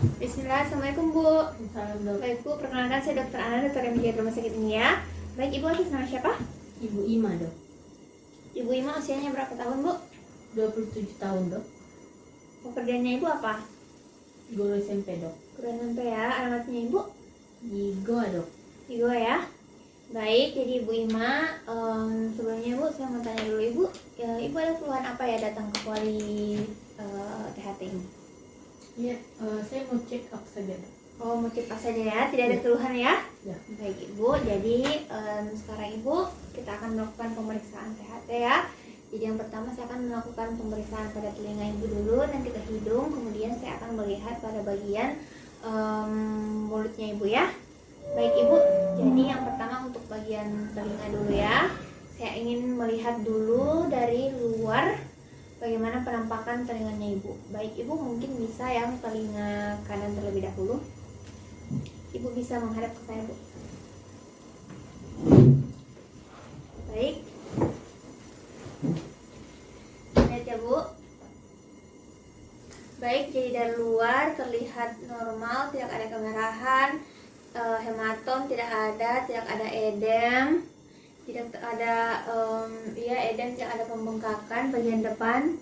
Bismillah, Assalamualaikum Bu. Salam dok. Baik Bu, perkenalkan saya Dokter Ana, dokter yang menjaga rumah sakit ini ya. Baik Ibu, atas nama siapa? Ibu Ima dok. Ibu Ima usianya berapa tahun Bu? 27 tahun dok. Pekerjaannya Ibu apa? Guru SMP dok. Guru SMP ya. Alamatnya Ibu? Di Goa dok. Di Goa ya. Baik, jadi Ibu Ima, sebelumnya Bu, saya mau tanya dulu Ibu, Ibu ada keluhan apa ya datang ke Poli THT ini? Iya, saya mau check up saja dok. Oh, mau cek saja ya, tidak ada Ya. keluhan ya? Ya. Baik Ibu, jadi sekarang Ibu kita akan melakukan pemeriksaan THT ya. Jadi yang pertama saya akan melakukan pemeriksaan pada telinga Ibu dulu, nanti ke hidung, kemudian saya akan melihat pada bagian mulutnya Ibu ya. Baik Ibu, jadi yang pertama untuk bagian telinga dulu ya. Saya ingin melihat dulu dari luar bagaimana penampakan telinganya Ibu. Baik Ibu, mungkin bisa yang telinga kanan terlebih dahulu. Ibu bisa menghadap ke saya Bu. Baik. Lihat ya Bu. Baik, jadi dari luar terlihat normal, tidak ada kemerahan, hematom tidak ada edem, tidak ada edem, tidak ada pembengkakan bagian depan,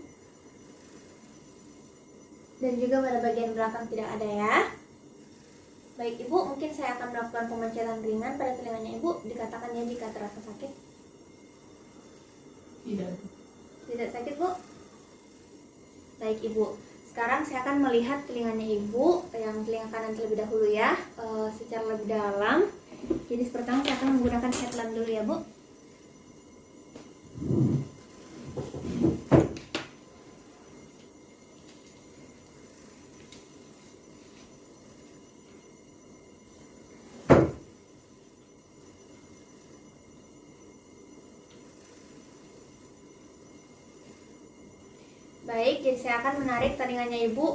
dan juga pada bagian belakang tidak ada ya. Baik Ibu, mungkin saya akan melakukan pemencatan ringan pada telinganya Ibu. Dikatakan ya jika terasa sakit. Tidak dok. Tidak sakit Bu? Baik Ibu, sekarang saya akan melihat telinganya Ibu, yang telinga kanan terlebih dahulu ya, secara lebih dalam. Jadi pertama saya akan menggunakan headlamp dulu ya Bu. Baik, jadi saya akan menarik telinganya Ibu,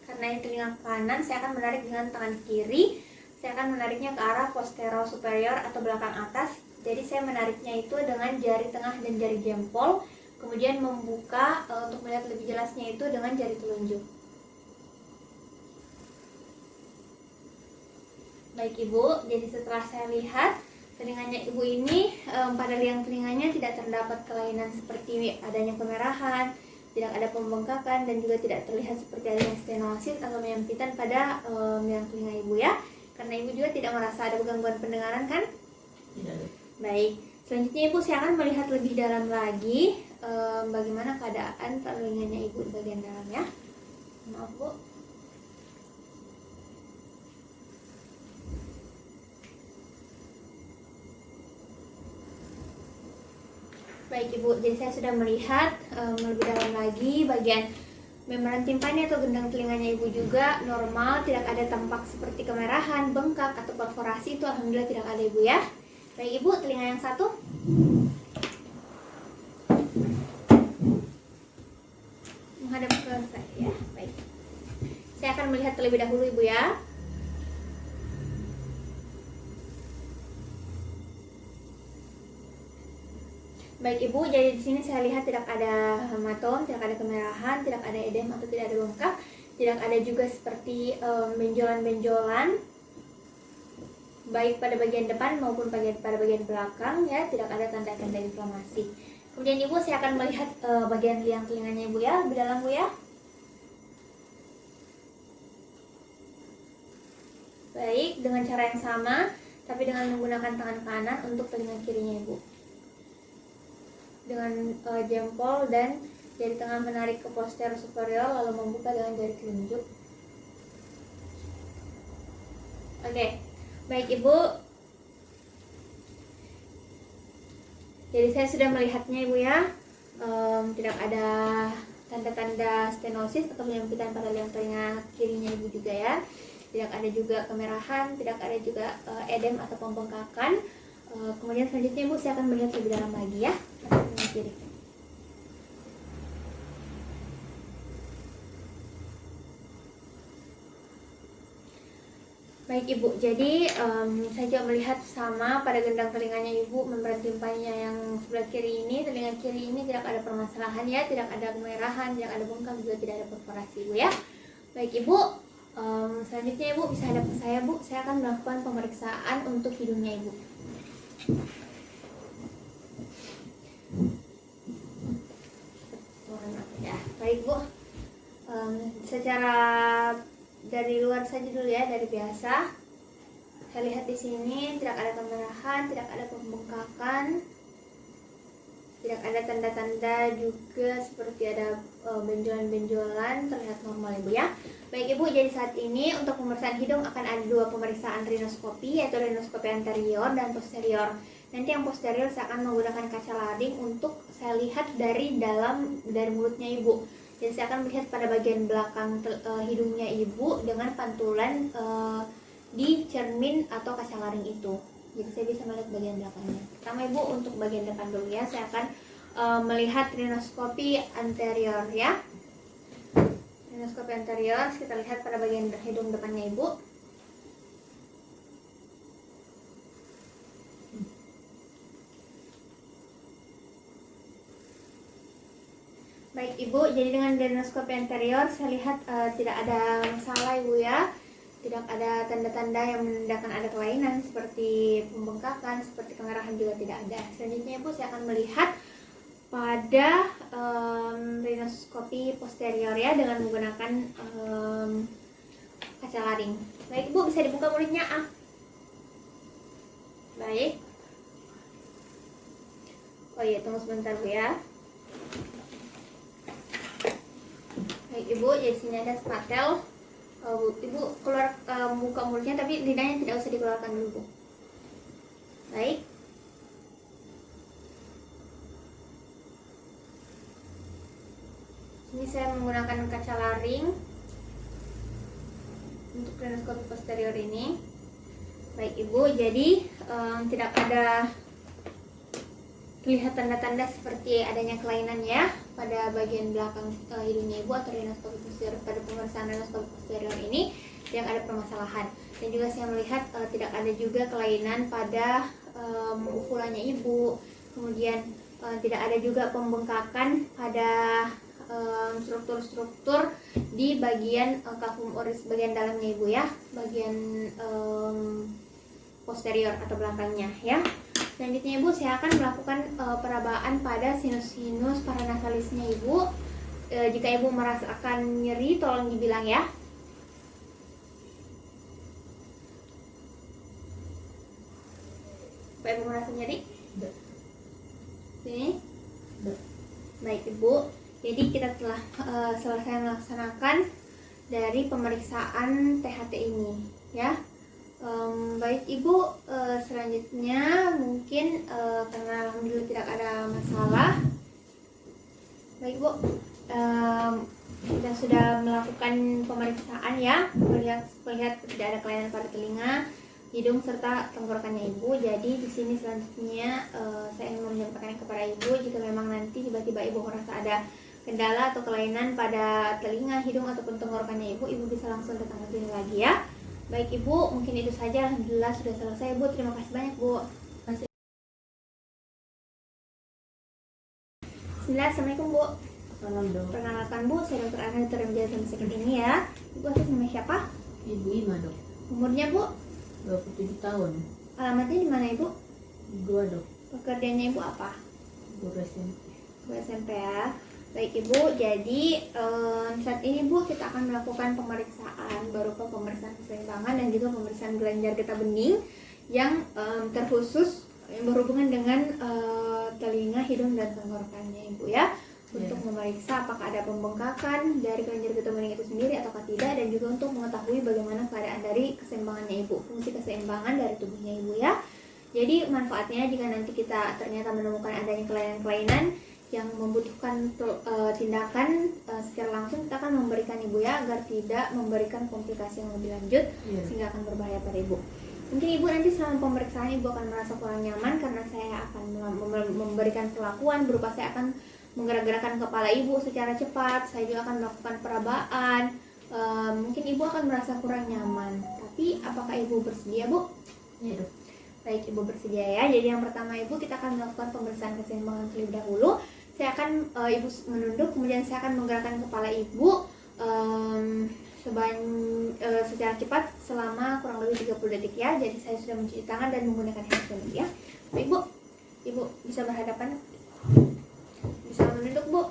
karena ini telinga kanan, saya akan menarik dengan tangan kiri. Saya akan menariknya ke arah posterol superior atau belakang atas. Jadi saya menariknya itu dengan jari tengah dan jari jempol, kemudian membuka untuk melihat lebih jelasnya itu dengan jari telunjuk. Baik Ibu, jadi setelah saya lihat telinganya Ibu ini, pada liang telinganya tidak terdapat kelainan seperti adanya kemerahan, tidak ada pembengkakan, dan juga tidak terlihat seperti adanya stenosis atau penyempitan pada liang telinga Ibu ya. Karena Ibu juga tidak merasa ada gangguan pendengaran kan? Tidak dok. Baik, selanjutnya Ibu saya akan melihat lebih dalam lagi bagaimana keadaan telinganya Ibu di bagian dalam ya. Maaf Bu. Baik Ibu, jadi saya sudah melihat lebih dalam lagi bagian membran timpani atau gendang telinganya Ibu juga normal, tidak ada tampak seperti kemerahan, bengkak atau perforasi, itu alhamdulillah tidak ada Ibu ya. Baik Ibu, telinga yang satu. Menghadap ke saya ya. Baik. Saya akan melihat terlebih dahulu Ibu ya. Baik Ibu, jadi di sini saya lihat tidak ada hematom, tidak ada kemerahan, tidak ada edem atau tidak ada bengkak, tidak ada juga seperti benjolan-benjolan baik pada bagian depan maupun pada bagian belakang ya, tidak ada tanda-tanda inflamasi. Kemudian Ibu, saya akan melihat bagian liang telinganya Ibu ya, lebih dalam Bu ya. Baik, dengan cara yang sama, tapi dengan menggunakan tangan kanan untuk telinga kirinya Ibu. Dengan jempol dan jari tengah menarik ke posterior superior lalu membuka dengan jari telunjuk. Oke, baik Ibu. Jadi saya sudah melihatnya Ibu ya. Tidak ada tanda-tanda stenosis atau penyempitan pada liang telinga kirinya Ibu juga ya. Tidak ada juga kemerahan, tidak ada juga edem atau pembengkakan. Kemudian selanjutnya Ibu, saya akan melihat lebih dalam lagi ya. Kiri. Baik Ibu, jadi saya juga melihat sama pada gendang telinganya Ibu, membran timpaninya yang sebelah kiri ini, telinga kiri ini tidak ada permasalahan ya, tidak ada kemerahan, tidak ada bengkak, juga tidak ada perforasi Ibu ya. Baik Ibu, Selanjutnya Ibu bisa hadap ke saya Bu, saya akan melakukan pemeriksaan untuk hidungnya Ibu. Mohon maaf ya. Baik Bu, secara dari luar saja dulu ya, dari biasa. Saya lihat di sini tidak ada kemerahan, tidak ada pembengkakan, tidak ada tanda-tanda juga seperti ada benjolan-benjolan, terlihat normal Ibu ya. Baik Ibu, jadi saat ini untuk pemeriksaan hidung akan ada 2 pemeriksaan rinoskopi, yaitu rinoskopi anterior dan posterior. Nanti yang posterior saya akan menggunakan kaca lading untuk saya lihat dari mulutnya Ibu. Jadi saya akan melihat pada bagian belakang hidungnya Ibu dengan pantulan di cermin atau kaca lading itu. Jadi saya bisa melihat bagian belakangnya. Pertama Ibu, untuk bagian depan dulu ya, saya akan melihat rinoskopi anterior ya. Rinoskopi anterior, kita lihat pada bagian hidung depannya Ibu. Baik Ibu, jadi dengan rinoskopi anterior saya lihat tidak ada masalah Ibu ya. Tidak ada tanda-tanda yang menandakan ada kelainan seperti pembengkakan, seperti kemerahan juga tidak ada. Selanjutnya Ibu, saya akan melihat pada rinoskopi posterior ya dengan menggunakan kaca lading. Baik Ibu, bisa dibuka mulutnya Baik. Oh iya, tunggu sebentar Bu ya. Baik Ibu, jadi sini ada spatel. Ibu keluar buka mulutnya, tapi lidahnya tidak usah dikeluarkan dulu Bu. Baik. Ini saya menggunakan kaca laring untuk rinoskopi posterior ini. Baik Ibu, jadi tidak ada terlihat tanda-tanda seperti adanya kelainan ya pada bagian belakang hidungnya Ibu atau rinoskopi posterior. Pada pemeriksaan rinoskopi posterior ini yang ada permasalahan. Dan juga saya melihat tidak ada juga kelainan pada uvulannya Ibu. Kemudian tidak ada juga pembengkakan pada struktur-struktur di bagian kalvum oris bagian dalamnya Ibu ya, bagian posterior atau belakangnya ya. Selanjutnya Ibu, saya akan melakukan perabaan pada sinus-sinus paranasalisnya Ibu. Jika Ibu merasakan nyeri, tolong dibilang ya. Apa Ibu merasa nyeri? Tidak. Sini? Tidak. Baik Ibu, jadi kita telah selesai melaksanakan dari pemeriksaan THT ini ya. Baik Ibu, selanjutnya mungkin karena alhamdulillah tidak ada masalah. Baik Bu, kita sudah melakukan pemeriksaan ya, melihat tidak ada kelainan pada telinga, hidung serta tenggorokannya Ibu. Jadi di sini selanjutnya saya ingin menyampaikan kepada Ibu, jika memang nanti tiba-tiba Ibu merasa ada kendala atau kelainan pada telinga, hidung ataupun tenggorokannya Ibu bisa langsung datang ke sini lagi ya. Baik Ibu, mungkin itu saja. Alhamdulillah sudah selesai Bu. Terima kasih banyak Bu. Bismillah, Assalamualaikum Bu. Assalamualaikum. Perkenalkan Bu, saya Dr. Ana, dokter yang menjadi sakit ini ya. Ibu asal nama siapa? Ibu Ima Dok. Umurnya Bu? 27 tahun. Alamatnya di mana Ibu? Gua Dok. Pekerjaannya Ibu apa? Guru SMP. Bu SMP ya. Baik Ibu, jadi saat ini Bu kita akan melakukan pemeriksaan berupa pemeriksaan keseimbangan dan juga pemeriksaan kelenjar getah bening yang terkhusus yang berhubungan dengan telinga, hidung dan tenggorokannya Ibu ya, untuk memeriksa apakah ada pembengkakan dari kelenjar getah bening itu sendiri ataukah tidak, dan juga untuk mengetahui bagaimana keadaan dari keseimbangannya Ibu, fungsi keseimbangan dari tubuhnya Ibu ya. Jadi manfaatnya jika nanti kita ternyata menemukan adanya kelainan-kelainan yang membutuhkan tindakan secara langsung, kita akan memberikan Ibu ya, agar tidak memberikan komplikasi yang lebih lanjut sehingga akan berbahaya pada Ibu. Mungkin Ibu nanti selama pemeriksaan Ibu akan merasa kurang nyaman karena saya akan memberikan perlakuan berupa saya akan menggerak-gerakkan kepala Ibu secara cepat, saya juga akan melakukan perabaan. Mungkin Ibu akan merasa kurang nyaman, tapi apakah Ibu bersedia Bu? Iya Dok. Baik Ibu bersedia ya. Jadi yang pertama Ibu, kita akan melakukan pemeriksaan keseimbangan terlebih dahulu. Saya akan Ibu menunduk, kemudian saya akan menggerakkan kepala Ibu secara cepat selama kurang lebih 30 detik ya. Jadi saya sudah mencuci tangan dan menggunakan hand sanitizer ya. Baik Bu, Ibu bisa berhadapan, bisa menunduk Bu.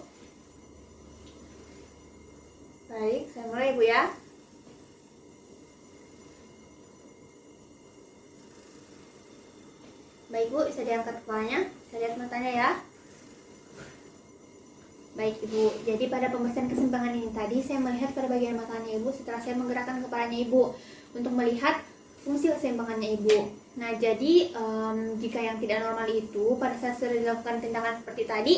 Baik, saya mulai Bu ya. Baik Bu, bisa diangkat kepalanya, saya lihat matanya ya. Baik Ibu, jadi pada pembahasan keseimbangan ini tadi saya melihat pada bagian matanya Ibu setelah saya menggerakkan kepalanya Ibu untuk melihat fungsi keseimbangannya Ibu. Nah jadi jika yang tidak normal itu pada saat sudah dilakukan tindakan seperti tadi,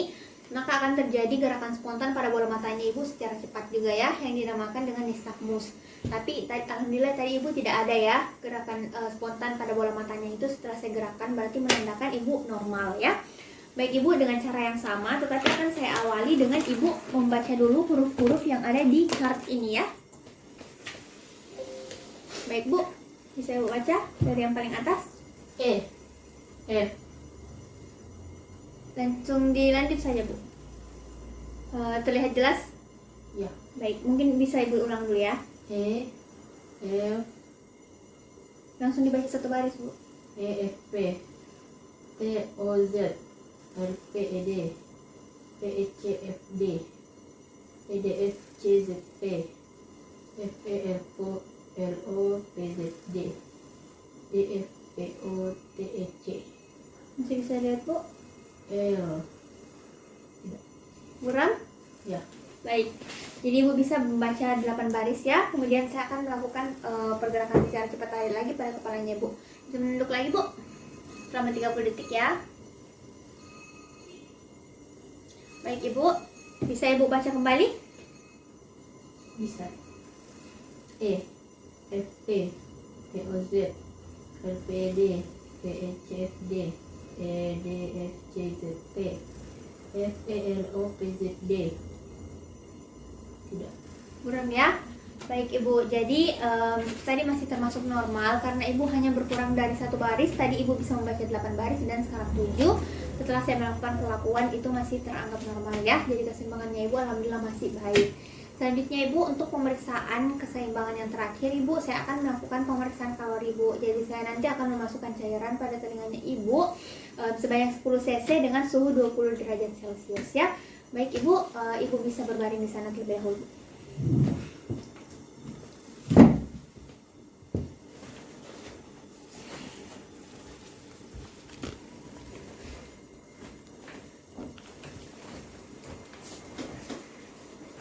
maka akan terjadi gerakan spontan pada bola matanya Ibu secara cepat juga ya, yang dinamakan dengan nystagmus. Tapi alhamdulillah tadi Ibu tidak ada ya gerakan spontan pada bola matanya itu. Setelah saya gerakan berarti menandakan Ibu normal ya. Baik Ibu, dengan cara yang sama, tetapi akan saya awali dengan Ibu membaca dulu huruf-huruf yang ada di chart ini ya. Baik Bu, bisa Ibu baca dari yang paling atas. E, F, Langsung dilanjut saja Bu. Terlihat jelas? ya. Baik, mungkin bisa Ibu ulang dulu ya. E, F, Langsung dibaca satu baris Bu. E, F, P, T, O, Z, R, P, E, D, P, E, C, F, D, E, D, F, C, Z, P, F, E, L, O, L, O, P, Z, D, D, F, P, O, T, E, C, Masih bisa lihat Bu? L. Buram? Ya. Baik, jadi Ibu bisa membaca 8 baris ya. Kemudian saya akan melakukan pergerakan secara cepat lagi pada kepalanya Ibu. Bisa menunduk lagi Bu selama 30 detik ya. Baik Ibu, bisa Ibu baca kembali? Bisa. E, F, P, T, O, Z, R, P, E, D, P, E, C, F, D, E, D, F, C, Z, P, F, E, L, O, P, Z, D. Tidak. Buram ya. Baik Ibu, jadi tadi masih termasuk normal karena Ibu hanya berkurang dari satu baris. Tadi Ibu bisa membaca 8 baris dan sekarang 7. Setelah saya melakukan perlakuan itu masih teranggap normal ya. Jadi keseimbangannya Ibu alhamdulillah masih baik. Selanjutnya Ibu, untuk pemeriksaan keseimbangan yang terakhir Ibu, saya akan melakukan pemeriksaan kalori Ibu. Jadi saya nanti akan memasukkan cairan pada telinganya Ibu sebanyak 10 cc dengan suhu 20 derajat Celcius ya. Baik Ibu, Ibu bisa berbaring di sana terlebih dahulu.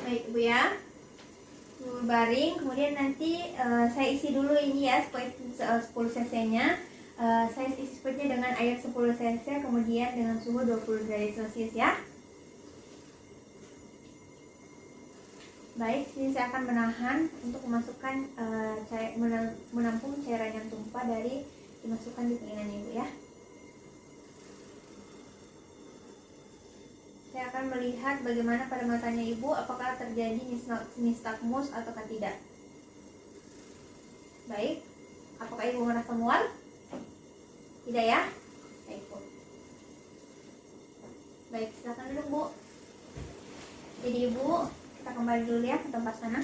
Baik Ibu ya, berbaring. Kemudian nanti saya isi dulu ini ya squid 10 cc nya. Saya isi squidnya dengan air 10 cc, kemudian dengan suhu 20 derajat Celcius ya. Baik, sini saya akan menahan untuk memasukkan menampung cairan yang tumpah dari dimasukkan di telinganya Ibu ya. Saya akan melihat bagaimana pada matanya Ibu, apakah terjadi nystagmus atau tidak. Baik, apakah Ibu merasa mual? Tidak ya? Baik Bu. Baik, silakan duduk Bu. Jadi Ibu, kita kembali dulu ya ke tempat sana.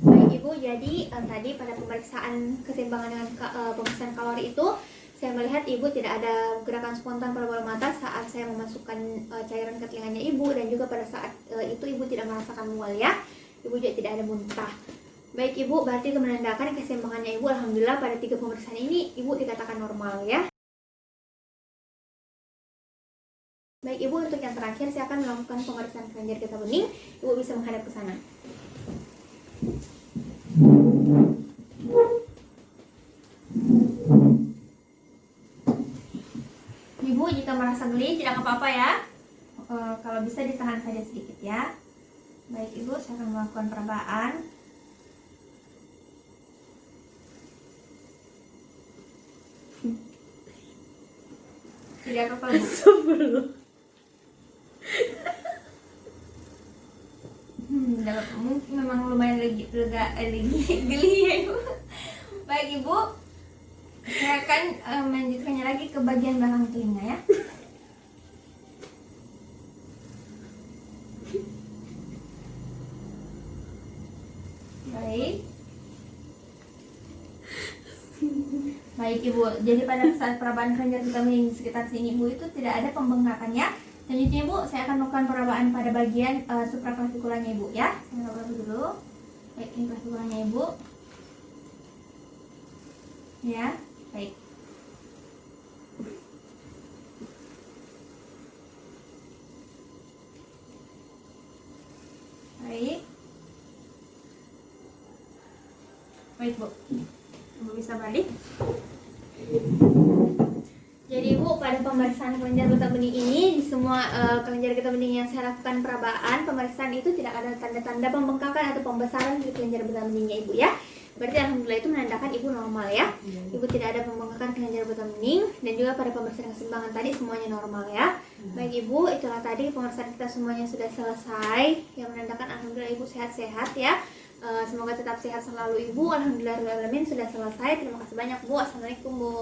Baik Ibu, jadi tadi pada pemeriksaan keseimbangan dengan pemeriksaan kalori itu saya melihat Ibu tidak ada gerakan spontan pada bola mata saat saya memasukkan cairan ke telinganya Ibu, dan juga pada saat itu Ibu tidak merasakan mual ya. Ibu juga tidak ada muntah. Baik Ibu, berarti itu menandakan keseimbangannya Ibu alhamdulillah pada 3 pemeriksaan ini Ibu dikatakan normal ya. Baik Ibu, untuk yang terakhir saya akan melakukan pemeriksaan kelenjar getah bening. Ibu bisa menghadap ke sana. Ibu jika merasa geli tidak apa-apa ya. Kalau bisa ditahan saja sedikit ya. Baik Ibu, saya akan melakukan perabaan. Tidak apa-apa Bu. Mungkin memang lumayan geli ya Ibu. Baik Ibu, saya akan melanjutkannya lagi ke bagian belakang telinga ya. Baik Ibu, jadi pada saat perabaan kelenjar getah bening di sekitar sini Ibu itu tidak ada pembengkakannya. Selanjutnya Ibu, saya akan melakukan perabaan pada bagian supraclaviculanya Ibu ya. Saya lakukan dulu. Baik, ini claviculanya Ibu. Ya, baik. Baik. Baik Bu, Ibu bisa balik. Jadi Bu, pada pemeriksaan kelenjar getah bening ini, di semua kelenjar getah bening yang saya lakukan perabaan, pemeriksaan itu tidak ada tanda-tanda pembengkakan atau pembesaran di kelenjar getah beningnya Ibu ya. Berarti alhamdulillah itu menandakan Ibu normal ya. Ibu tidak ada pembengkakan kelenjar getah bening, dan juga pada pemeriksaan keseimbangan tadi semuanya normal ya. Baik Ibu, itulah tadi pemeriksaan kita semuanya sudah selesai, yang menandakan alhamdulillah Ibu sehat-sehat ya. Semoga tetap sehat selalu Ibu. Alhamdulillah sudah selesai. Terima kasih banyak Bu. Assalamualaikum Bu.